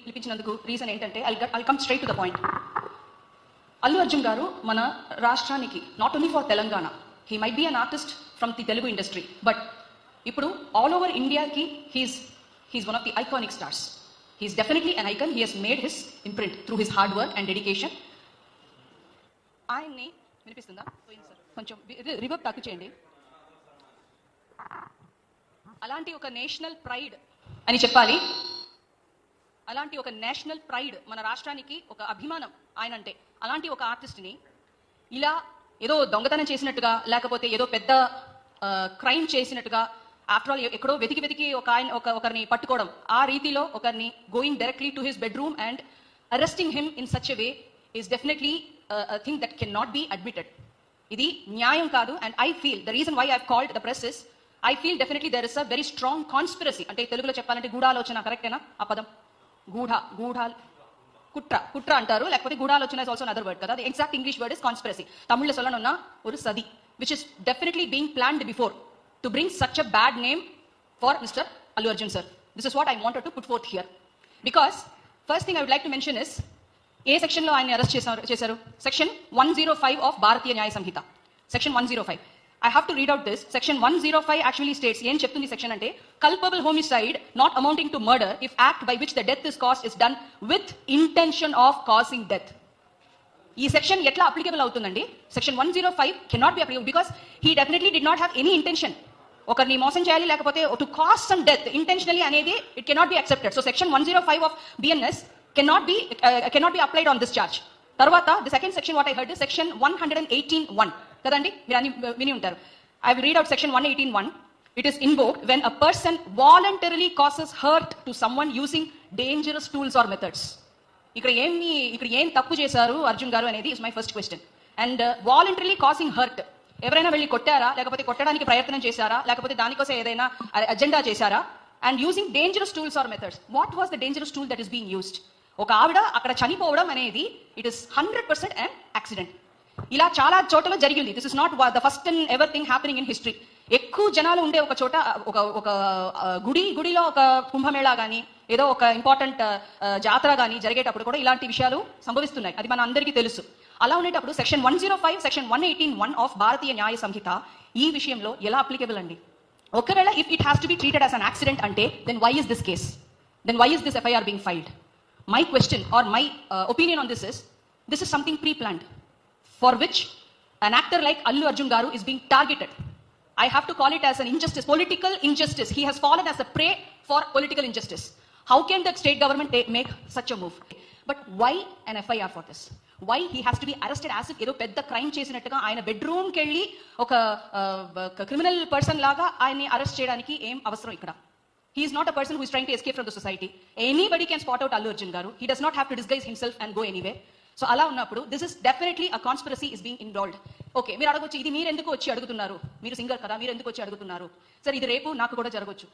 పిలిపించినందుకు reason ఏంటంటే I'll come straight to the point. Allu Arjun గారు మన రాష్ట్రానికి not only for Telangana, he might be an artist from the Telugu industry, but ఇప్పుడు all over ఇండియాకి he's one of the iconic stars. He's definitely an icon. He has made his imprint through his hard work and dedication. ఆయన్ని వినిపిస్తుందా? కొంచెం reverb తక్కువ చేయండి. అలాంటి ఒక national pride అని చెప్పాలి, అలాంటి ఒక నేషనల్ ప్రైడ్ మన రాష్ట్రానికి ఒక అభిమానం ఆయన అంటే. అలాంటి ఒక ఆర్టిస్ట్ని ఇలా ఏదో దొంగతనం చేసినట్టుగా, లేకపోతే ఏదో పెద్ద క్రైమ్ చేసినట్టుగా, ఆఫ్టర్ ఆల్ ఎక్కడో వెతికి ఒకరిని పట్టుకోవడం, ఆ రీతిలో ఒకరిని going directly to his bedroom and arresting him in such a way is definitely thing that can not be admitted. ఇది న్యాయం కాదు. And I feel the reason why I called the press is I feel definitely there is a very strong conspiracy. అంటే తెలుగులో చెప్పాలంటే గూఢాలోచన, కరెక్టేనా ఆ పదం? కుట్ర అంటారు, లేకపోతే గూఢాలోచన ఇస్ ఆల్సో అనదర్ వర్డ్ కదా. The exact English word is conspiracy. తమిళ్లో சொல்லணும்னா ஒரு சதி, which is definitely being planned before to bring such a bad name for Mr. Allu Arjun sir. This is what I wanted to put forth here, because first thing I would like to mention is A section లో ఆయన arrest చేశారు? Section 105 of భారతీయ న్యాయ సంహిత, section 105. I have to read out this. Section 105 actually states, ఏం చెప్తుంది section అంటే, culpable homicide not amounting to murder if act by which the death is caused is done with intention of causing death. ఈ section ఎట్లా applicable అవుతుందండి? Section 105 cannot be applicable because he definitely did not have any intention. ఒకరిని మోసం చేయాలి, లేకపోతే to cause some death intentionally అనేది it cannot be accepted. So section 105 of BNS cannot be applied on this charge. తర్వాత the second section what I heard is section 118(1) కదండి, మీరు అన్ని విని ఉంటారు. I will read out section 118(1). It is invoked when a person voluntarily causes hurt to someone using dangerous tools or methods. ఇక్కడ ఏం తప్పు చేశారు అర్జున్ గారు అనేది is my first question. And voluntarily causing hurt, ఎవరైనా వెళ్ళి కొట్టారా, లేకపోతే కొట్టడానికి ప్రయత్నం చేశారా, లేకపోతే దానికోసం ఏదైనా అజెండా చేశారా? And using dangerous tools or methods. What was the dangerous tool that is being used? ఒక ఆవిడ అక్కడ చనిపోవడం అనేది ఇట్ ఇస్ 100% an accident. ఇలా చాలా చోట్ల జరిగింది. This is not the first and ever thing happening in history. ఎక్కువ జనాలు ఉండే ఒక చోట ఒక గుడిలో ఒక కుంభమేళా కానీ, ఏదో ఒక ఇంపార్టెంట్ జాతర కానీ జరిగేటప్పుడు కూడా ఇలాంటి విషయాలు సంభవిస్తున్నాయి. అది మన అందరికీ తెలుసు. అలా ఉండేటప్పుడు సెక్షన్ 105, సెక్షన్ 118(1) ఆఫ్ భారతీయ న్యాయ సంహిత ఈ విషయంలో ఎలా అప్లికబుల్ అండి? ఒకవేళ if it has to be treated as an accident అంటే then why is this case? Then why is this FIR being filed? My question or my opinion on this is something pre-planned, for which an actor like Allu Arjun Garu is being targeted. I have to call it as an injustice, political injustice. He has fallen as a prey for political injustice. How can the state government make such a move? But why an FIR for this? Why he has to be arrested as if ఏదో పెద్ద crime చేసినట్టుగా ఆయన బెడ్రూమ్కి వెళ్ళి ఒక criminal person లాగా ఆయన్ని arrest చేయడానికి ఏం అవసరం ఇక్కడ? He is not a person who is trying to escape from the society. Anybody can spot out Allu Arjun Garu. He does not have to disguise himself and go anywhere. So అలా ఉన్నప్పుడు this is definitely a conspiracy is being involved. Okay, మీరు అడగొచ్చు, ఇది మీరు ఎందుకు వచ్చి అడుగుతున్నారు? మీరు సింగర్ కదా, మీరు ఎందుకు వచ్చి అడుగుతున్నారు? సార్ ఇది రేపు నాకు కూడా జరగొచ్చు.